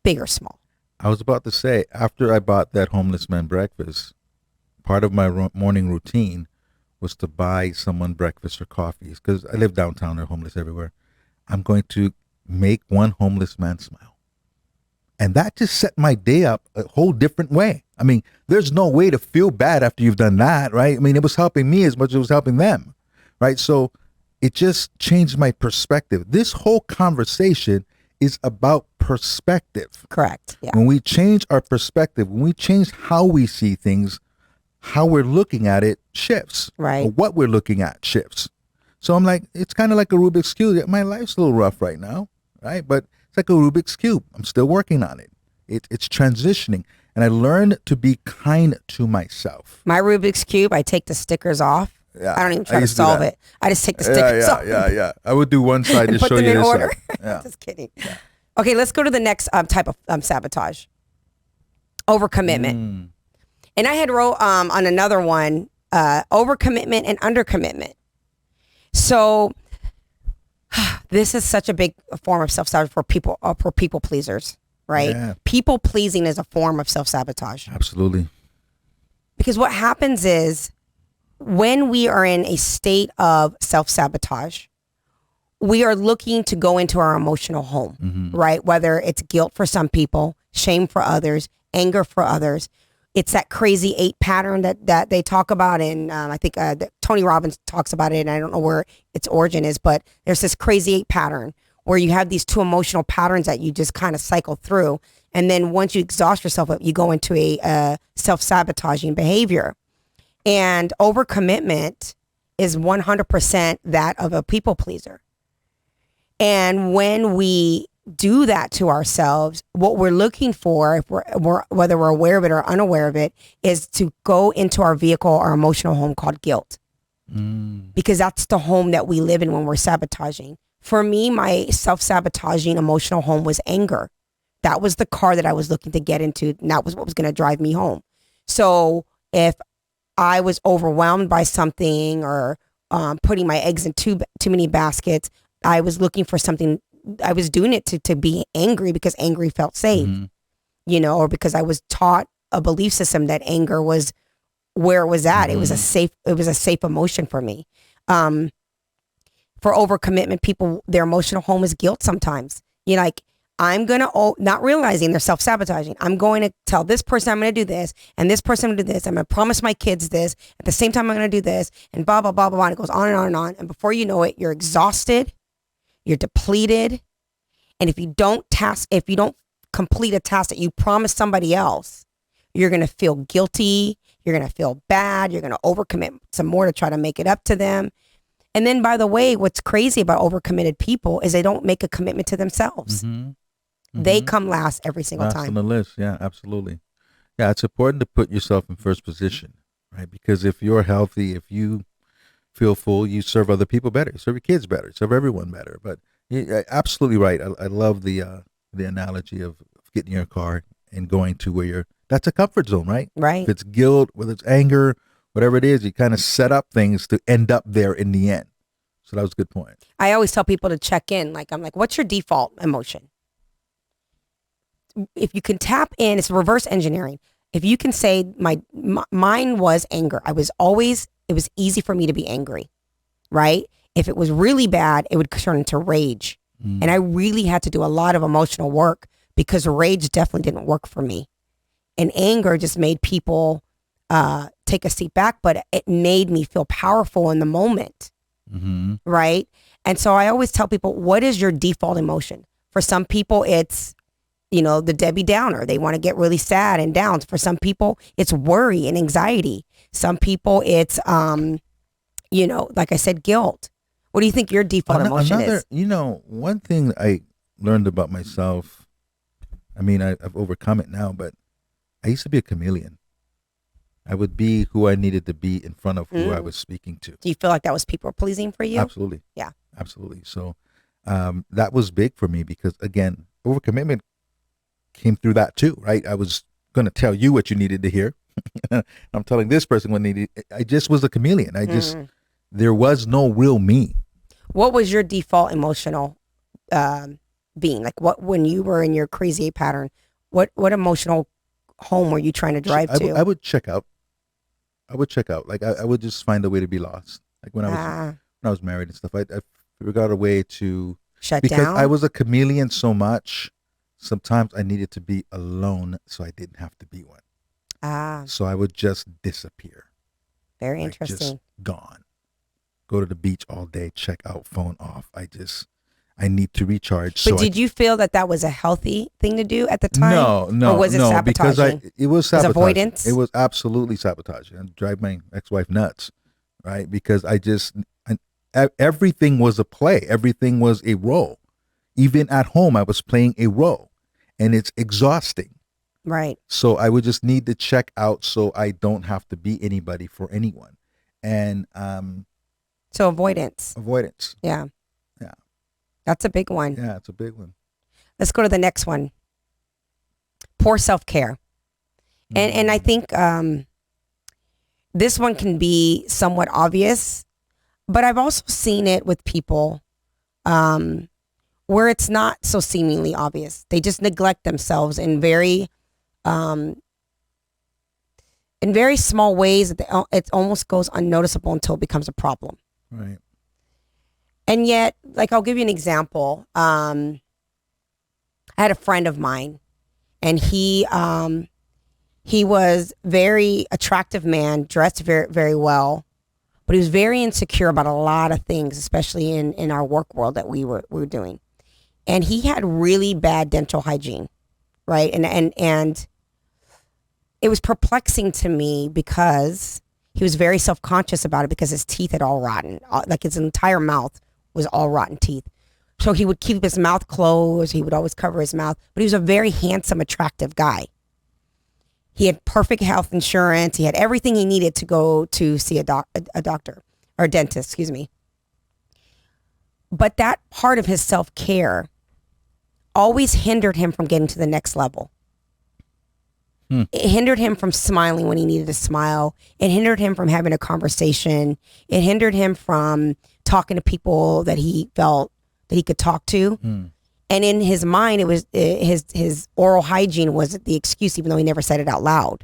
big or small. I was about to say, after I bought that homeless man breakfast, part of my morning routine was to buy someone breakfast or coffees, because I live downtown, they're homeless everywhere. I'm going to make one homeless man smile. And that just set my day up a whole different way. I mean, there's no way to feel bad after you've done that, right? I mean, it was helping me as much as it was helping them, right? So it just changed my perspective. This whole conversation is about perspective. Correct. Yeah. When we change our perspective, when we change how we see things, how we're looking at it shifts. Right. Or what we're looking at shifts. So I'm like, it's kind of like a Rubik's Cube. My life's a little rough right now, right? But it's like a Rubik's Cube. I'm still working on it. It's transitioning. And I learned to be kind to myself. My Rubik's Cube, I take the stickers off. Yeah, I don't even try to solve it. I just take the stickers off. Yeah. I would do one side to show you this order. Yeah. Just kidding. Yeah. Okay, let's go to the next type of sabotage. Overcommitment. And I had wrote on another one, overcommitment and undercommitment. So this is such a big form of self-sabotage for people pleasers, right? Yeah. People pleasing is a form of self-sabotage. Absolutely. Because what happens is when we are in a state of self-sabotage, we are looking to go into our emotional home, right? Whether it's guilt for some people, shame for others, anger for others. It's that crazy 8 pattern that they talk about, and I think Tony Robbins talks about it, and I don't know where its origin is, but there's this crazy 8 pattern where you have these 2 emotional patterns that you just kind of cycle through, and then once you exhaust yourself, you go into a self-sabotaging behavior. And overcommitment is 100% that of a people pleaser. And when we do that to ourselves, what we're looking for, if we're whether we're aware of it or unaware of it, is to go into our vehicle, our emotional home called guilt. Because that's the home that we live in when we're sabotaging. For me, my self-sabotaging emotional home was anger. That was the car that I was looking to get into, and that was what was going to drive me home. So if I was overwhelmed by something or putting my eggs in too many baskets. I was looking for something. I was doing it to be angry because angry felt safe, or because I was taught a belief system that anger was where it was at. It was a safe emotion for me. For overcommitment people, their emotional home is guilt sometimes. Like, I'm going to, not realizing they're self-sabotaging. I'm going to tell this person I'm going to do this, and this person I'm going to do this. I'm going to promise my kids this. At the same time, I'm going to do this, and blah, blah, blah, blah, blah. And it goes on and on and on. And before you know it, you're exhausted, you're depleted. And if you don't complete a task that you promised somebody else, you're going to feel guilty. You're going to feel bad. You're going to overcommit some more to try to make it up to them. And then, by the way, what's crazy about overcommitted people is they don't make a commitment to themselves. They come last every single time. On the list. Yeah, absolutely. Yeah, it's important to put yourself in first position, right? Because if you're healthy, if you feel full, you serve other people better, you serve your kids better, you serve everyone better. But you're absolutely right. I love the analogy of getting in your car and going to where that's a comfort zone, right? Right. If it's guilt, whether it's anger, whatever it is, you kind of set up things to end up there in the end. So that was a good point. I always tell people to check in. I'm like, what's your default emotion? If you can tap in, it's reverse engineering. If you can say mine was anger. It was easy for me to be angry, right? If it was really bad, it would turn into rage. And I really had to do a lot of emotional work because rage definitely didn't work for me. And anger just made people take a seat back, but it made me feel powerful in the moment, right? And so I always tell people, what is your default emotion? For some people, it's the Debbie Downer. They want to get really sad and down. For some people, it's worry and anxiety. Some people, it's, like I said, guilt. What do you think your default emotion is? One thing I learned about myself, I've overcome it now, but I used to be a chameleon. I would be who I needed to be in front of who I was speaking to. Do you feel like that was people pleasing for you? Absolutely. Yeah. Absolutely. So that was big for me because, again, overcommitment came through that too, right? I was going to tell you what you needed to hear. I'm telling this person what needed. I just was a chameleon. There was no real me. What was your default emotional being? Like when you were in your crazy eight pattern, what emotional home were you trying to drive to? I would check out. Like I would just find a way to be lost. Like when I was married and stuff, I figured out a way to shut down. Because I was a chameleon so much. Sometimes I needed to be alone so I didn't have to be one. So I would just disappear. Very interesting. Just gone. Go to the beach all day, check out, phone off. I need to recharge. But did you feel that was a healthy thing to do at the time? No. Or was it sabotaging? Because it was sabotaging. It was avoidance? It was absolutely sabotaging. I'd drive my ex-wife nuts, right? Because everything was a play. Everything was a role. Even at home, I was playing a role. And it's exhausting. Right. So I would just need to check out so I don't have to be anybody for anyone. And so avoidance. Yeah. That's a big one. Yeah, it's a big one. Let's go to the next one. Poor self-care. And I think this one can be somewhat obvious, but I've also seen it with people where it's not so seemingly obvious. They just neglect themselves in very small ways that it almost goes unnoticeable until it becomes a problem. Right. And yet, like, I'll give you an example. I had a friend of mine, and he was very attractive man, dressed very, very well, but he was very insecure about a lot of things, especially in our work world that we were doing. And he had really bad dental hygiene, right? And it was perplexing to me because he was very self-conscious about it because his teeth had all rotten, like his entire mouth was all rotten teeth. So he would keep his mouth closed. He would always cover his mouth, but he was a very handsome, attractive guy. He had perfect health insurance. He had everything he needed to go to see a doctor or a dentist, excuse me. But that part of his self-care always hindered him from getting to the next level. It hindered him from smiling when he needed to smile. It hindered him from having a conversation. It hindered him from talking to people that he felt that he could talk to. And in his mind, it was his oral hygiene was the excuse, even though he never said it out loud.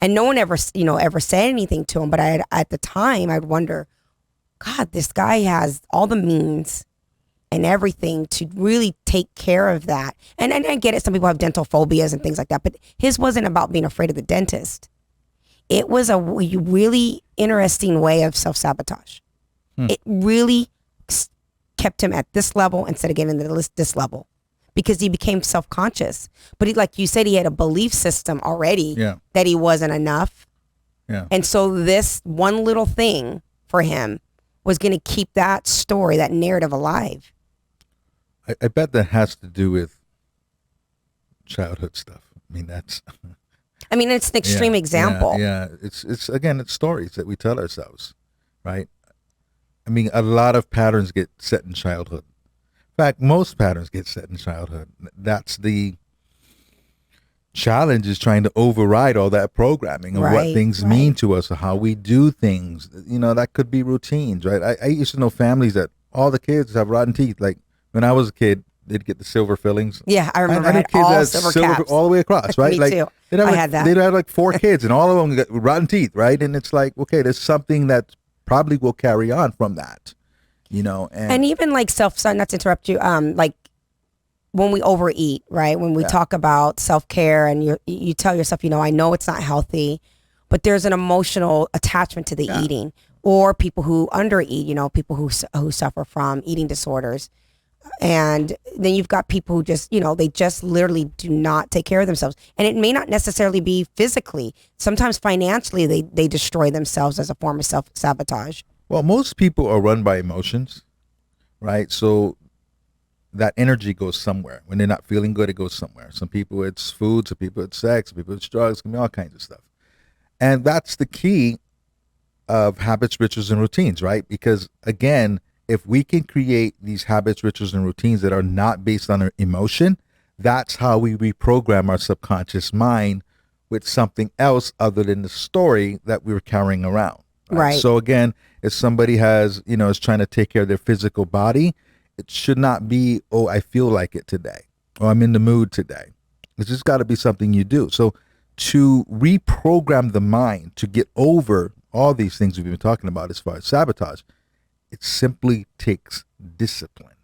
And no one ever said anything to him. But at the time, I'd wonder, God, this guy has all the means and everything to really take care of that. And I get it. Some people have dental phobias and things like that. But his wasn't about being afraid of the dentist. It was a really interesting way of self-sabotage. It really kept him at this level instead of getting to this level, because he became self-conscious. But he, like you said, he had a belief system already that he wasn't enough. Yeah. And so this one little thing for him was going to keep that story, that narrative alive. I bet that has to do with childhood stuff. I mean, it's an extreme example. Yeah. It's again, it's stories that we tell ourselves, right? I mean, a lot of patterns get set in childhood. In fact, most patterns get set in childhood. That's the challenge, is trying to override all that programming of what things mean to us or how we do things. That could be routines, right? I used to know families that all the kids have rotten teeth. Like when I was a kid, they'd get the silver fillings. Yeah, I remember. I had all silver caps. All the way across, right? Me too. I had that. They'd have like 4 kids and all of them got rotten teeth, right? And it's like, okay, there's something that probably will carry on from that, and even like not to interrupt you, like when we overeat, right? When we talk about self-care and you tell yourself, I know it's not healthy, but there's an emotional attachment to the eating. Or people who undereat, people who suffer from eating disorders. And then you've got people who just, they just literally do not take care of themselves. And it may not necessarily be physically. Sometimes financially, they destroy themselves as a form of self-sabotage. Well, most people are run by emotions, right? So that energy goes somewhere. When they're not feeling good, it goes somewhere. Some people it's food, some people it's sex, some people it's drugs, it can be all kinds of stuff. And that's the key of habits, rituals, and routines, right? Because again, if we can create these habits, rituals, and routines that are not based on our emotion, that's how we reprogram our subconscious mind with something else other than the story that we were carrying around. Right. So again, if somebody has, is trying to take care of their physical body, it should not be, oh, I feel like it today, or I'm in the mood today. It's just got to be something you do. So to reprogram the mind to get over all these things we've been talking about as far as sabotage, it simply takes discipline.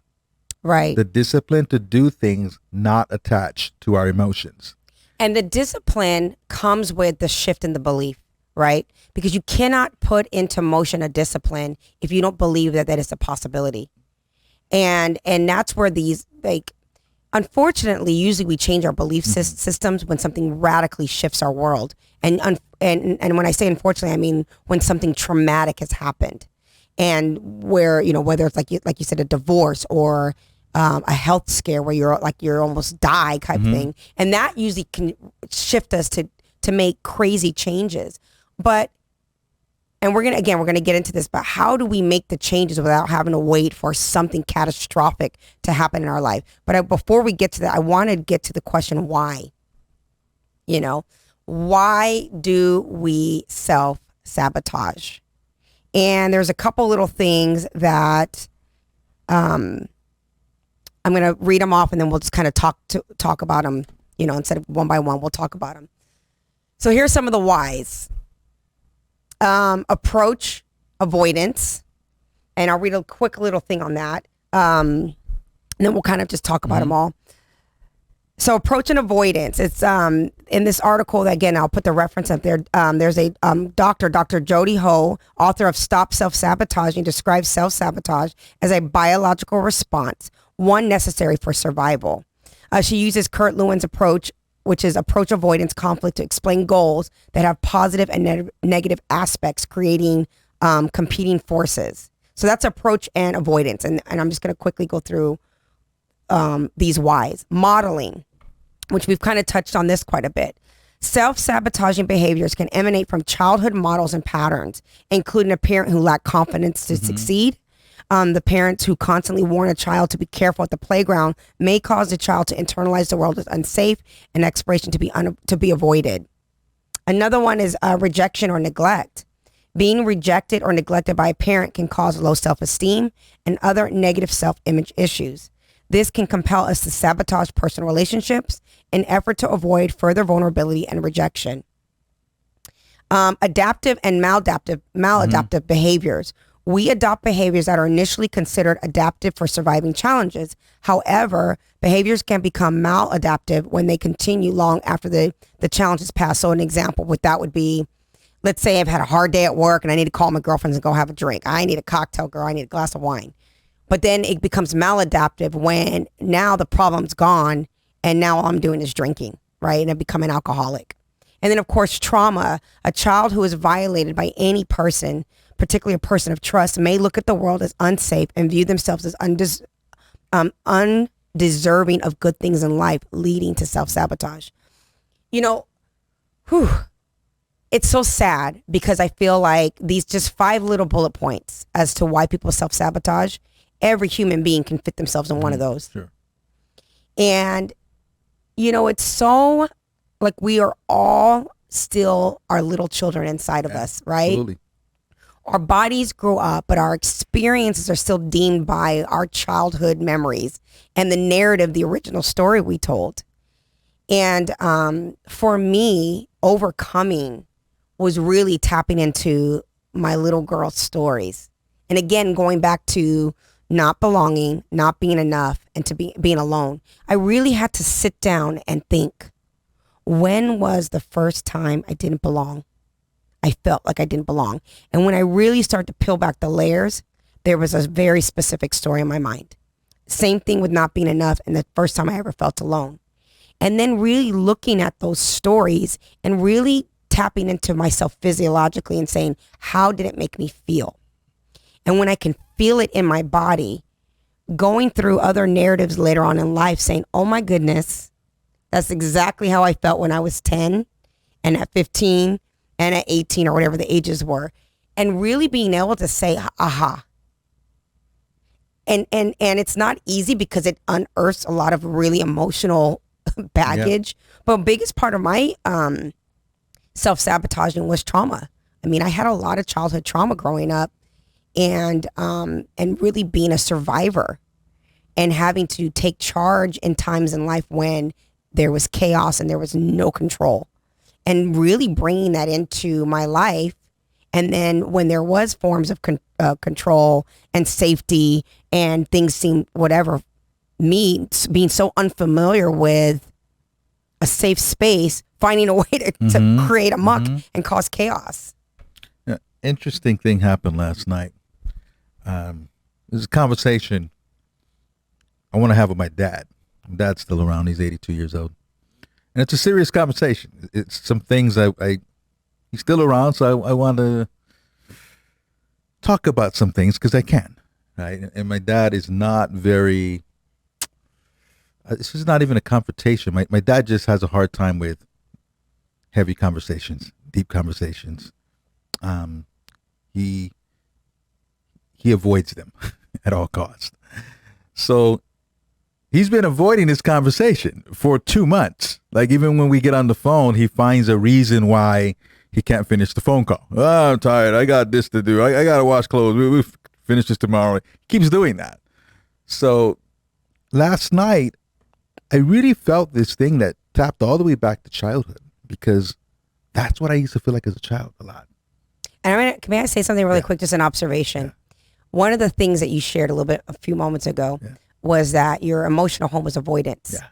Right. The discipline to do things not attached to our emotions. And the discipline comes with the shift in the belief, right? Because you cannot put into motion a discipline if you don't believe that is a possibility. And that's where these, like, unfortunately, usually we change our belief systems when something radically shifts our world. And when I say unfortunately, I mean when something traumatic has happened. And where, whether it's like you said, a divorce or a health scare where you're almost die type thing. And that usually can shift us to make crazy changes. And we're going to get into this, but how do we make the changes without having to wait for something catastrophic to happen in our life? But before we get to that, I want to get to the question, why? Why do we self-sabotage? And there's a couple little things that I'm going to read them off, and then we'll just kind of talk about them, instead of one by one, we'll talk about them. So here's some of the whys. Approach, avoidance, and I'll read a quick little thing on that. And then we'll kind of just talk about them all. So approach and avoidance. It's in this article that, again, I'll put the reference up there. There's a Dr. Jody Ho, author of Stop Self-Sabotaging, describes self-sabotage as a biological response, one necessary for survival. She uses Kurt Lewin's approach, which is approach avoidance conflict, to explain goals that have positive and negative aspects, creating competing forces. So that's approach and avoidance. And I'm just going to quickly go through these whys. Modeling, which we've kind of touched on this quite a bit. Self-sabotaging behaviors can emanate from childhood models and patterns, including a parent who lacked confidence to succeed, The parents who constantly warn a child to be careful at the playground may cause the child to internalize the world as unsafe and exploration to be avoided. Another one is rejection or neglect. Being rejected or neglected by a parent can cause low self-esteem and other negative self-image issues. This can compel us to sabotage personal relationships in effort to avoid further vulnerability and rejection. Adaptive and maladaptive behaviors. We adopt behaviors that are initially considered adaptive for surviving challenges. However, behaviors can become maladaptive when they continue long after the challenge is passed. So an example with that would be, let's say I've had a hard day at work and I need to call my girlfriends and go have a drink. I need a cocktail, girl. I need a glass of wine. But then it becomes maladaptive when now the problem's gone and now all I'm doing is drinking, right? And I become an alcoholic. And then, of course, trauma. A child who is violated by any person, particularly a person of trust, may look at the world as unsafe and view themselves as undeserving of good things in life, leading to self-sabotage. You know, it's so sad because I feel like these just 5 little bullet points as to why people self-sabotage, every human being can fit themselves in one of those. Sure. And, you know, it's so like we are all still our little children inside of us, right? Absolutely. Our bodies grow up, but our experiences are still deemed by our childhood memories and the narrative, the original story we told. And for me, overcoming was really tapping into my little girl's stories. And again, going back to not belonging, not being enough, and to being alone. I really had to sit down and think, when was the first time I didn't belong? I felt like I didn't belong. And when I really started to peel back the layers, there was a very specific story in my mind. Same thing with not being enough and the first time I ever felt alone. And then really looking at those stories and really tapping into myself physiologically and saying, how did it make me feel? And when I can feel it in my body, going through other narratives later on in life saying, oh my goodness, that's exactly how I felt when I was 10 and at 15 and at 18 or whatever the ages were. And really being able to say, aha. And it's not easy because it unearths a lot of really emotional baggage. Yeah. But biggest part of my self-sabotaging was trauma. I mean, I had a lot of childhood trauma growing up and really being a survivor and having to take charge in times in life when there was chaos and there was no control, and really bringing that into my life. And then when there was forms of control and safety and things seemed whatever, me being so unfamiliar with a safe space, finding a way to create a muck and cause chaos. Yeah, interesting thing happened last night. There's a conversation I want to have with my dad. My dad's still around. He's 82 years old. And it's a serious conversation. It's some things he's still around, so I want to talk about some things because I can, right? And my dad is not very, this is not even a confrontation. My dad just has a hard time with heavy conversations, deep conversations. He avoids them at all costs. So he's been avoiding this conversation for 2 months. Like even when we get on the phone, he finds a reason why he can't finish the phone call. Oh, I'm tired. I got this to do. I got to wash clothes. We'll finish this tomorrow. He keeps doing that. So last night, I really felt this thing that tapped all the way back to childhood because that's what I used to feel like as a child a lot. And may I say something really quick, just an observation? Yeah. One of the things that you shared a few moments ago was that your emotional home was avoidance. Yeah.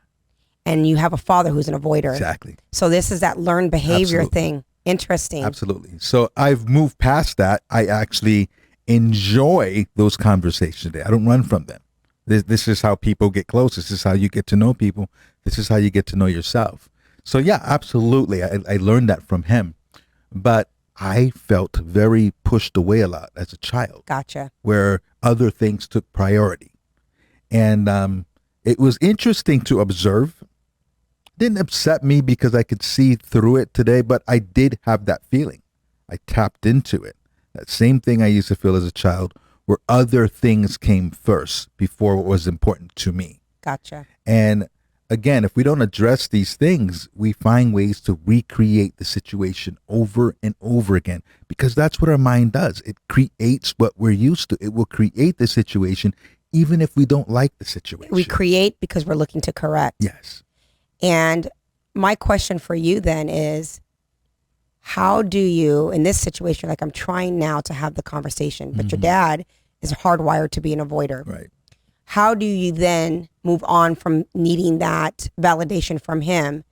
And you have a father who's an avoider. Exactly. So this is that learned behavior thing. Interesting. Absolutely. So I've moved past that. I actually enjoy those conversations today. I don't run from them. This is how people get close. This is how you get to know people. This is how you get to know yourself. So yeah, absolutely. I learned that from him. But I felt very pushed away a lot as a child. Gotcha. Where other things took priority. And it was interesting to observe. Didn't upset me because I could see through it today, but I did have that feeling. I tapped into it. That same thing I used to feel as a child where other things came first before what was important to me. Gotcha. And again, if we don't address these things, we find ways to recreate the situation over and over again, because that's what our mind does. It creates what we're used to. It will create the situation even if we don't like the situation. We create because we're looking to correct. Yes. And my question for you then is, how do you, in this situation, like I'm trying now to have the conversation, but your dad is hardwired to be an avoider. Right. How do you then move on from needing that validation from him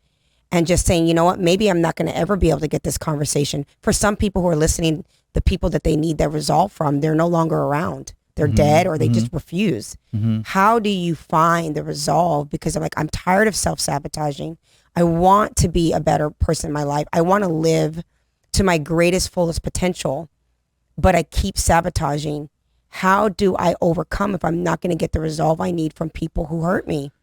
and just saying, you know what, maybe I'm not going to ever be able to get this conversation. For some people who are listening, the people that they need their resolve from, they're no longer around. They're dead, or they just refuse. How do you find the resolve? Because I'm tired of self-sabotaging. I want to be a better person in my life. I want to live to my greatest, fullest potential, but I keep sabotaging. How do I overcome if I'm not going to get the resolve I need from people who hurt me?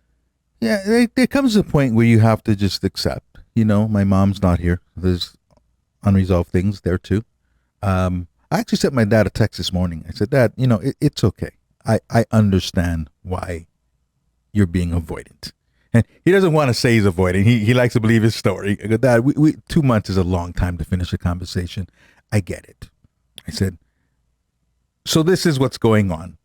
Yeah, there comes a point where you have to just accept, my mom's not here. There's unresolved things there too. I actually sent my dad a text this morning. I said, Dad, it's okay. I understand why you're being avoidant. And he doesn't want to say he's avoiding. He likes to believe his story. I go, Dad, 2 months is a long time to finish a conversation. I get it. I said, so this is what's going on.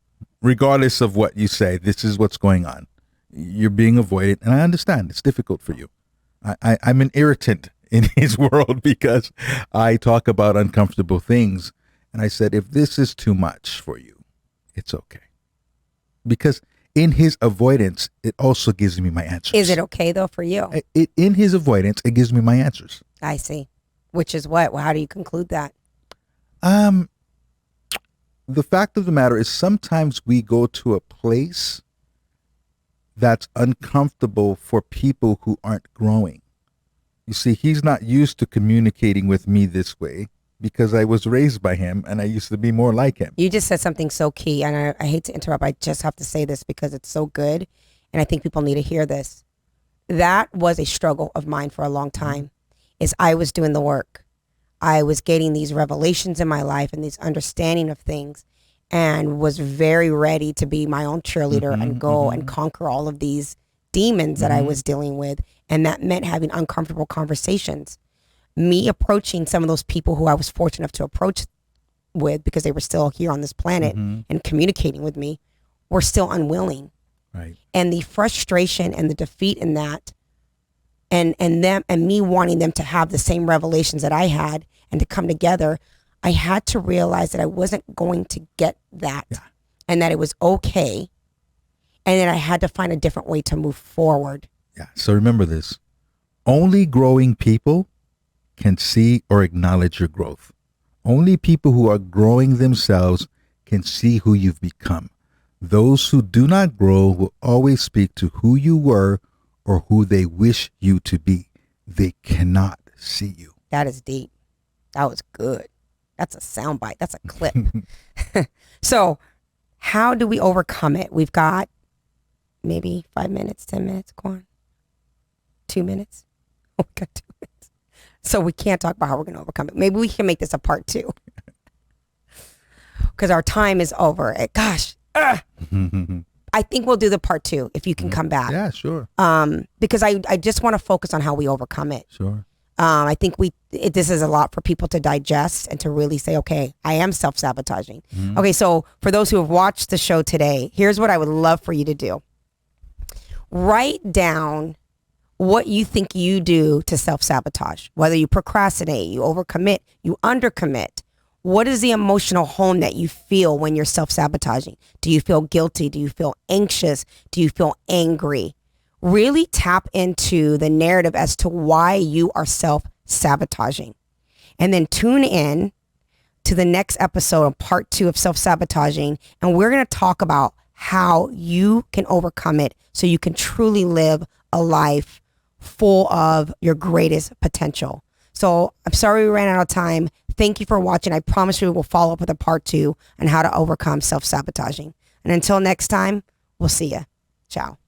Regardless of what you say, this is what's going on. You're being avoided. And I understand it's difficult for you. I'm an irritant in his world because I talk about uncomfortable things. And I said, if this is too much for you, it's okay. Because in his avoidance, it also gives me my answers. Is it okay, though, for you? In his avoidance, it gives me my answers. I see. Which is what? Well, how do you conclude that? The fact of the matter is sometimes we go to a place that's uncomfortable for people who aren't growing. You see, he's not used to communicating with me this way because I was raised by him and I used to be more like him. You just said something so key, and I hate to interrupt. I just have to say this because it's so good, and I think people need to hear this. That was a struggle of mine for a long time, is I was doing the work. I was getting these revelations in my life and these understanding of things, and was very ready to be my own cheerleader and go and conquer all of these demons that I was dealing with. And that meant having uncomfortable conversations. Me approaching some of those people who I was fortunate enough to approach with because they were still here on this planet and communicating with me were still unwilling. Right. And the frustration and the defeat in that and them and me wanting them to have the same revelations that I had and to come together, I had to realize that I wasn't going to get that and that it was okay. And then I had to find a different way to move forward. Yeah. So remember this. Only growing people can see or acknowledge your growth. Only people who are growing themselves can see who you've become. Those who do not grow will always speak to who you were or who they wish you to be. They cannot see you. That is deep. That was good. That's a soundbite. That's a clip. So how do we overcome it? We've got maybe 5 minutes, 10 minutes, Quan. 2 minutes. Oh, we got 2 minutes. So we can't talk about how we're going to overcome it. Maybe we can make this a part 2. Because our time is over. Gosh. I think we'll do the part 2 if you can come back. Yeah, sure. Because I just want to focus on how we overcome it. Sure. I think this is a lot for people to digest and to really say, okay, I am self-sabotaging. Okay, so for those who have watched the show today, here's what I would love for you to do. Write down what you think you do to self-sabotage, whether you procrastinate, you overcommit, you undercommit. What is the emotional home that you feel when you're self-sabotaging? Do you feel guilty? Do you feel anxious? Do you feel angry? Really tap into the narrative as to why you are self-sabotaging. And then tune in to the next episode of part 2 of self-sabotaging. And we're going to talk about how you can overcome it so you can truly live a life full of your greatest potential. So I'm sorry we ran out of time. Thank you for watching. I promise we will follow up with a part 2 on how to overcome self-sabotaging. And until next time, we'll see you. Ciao.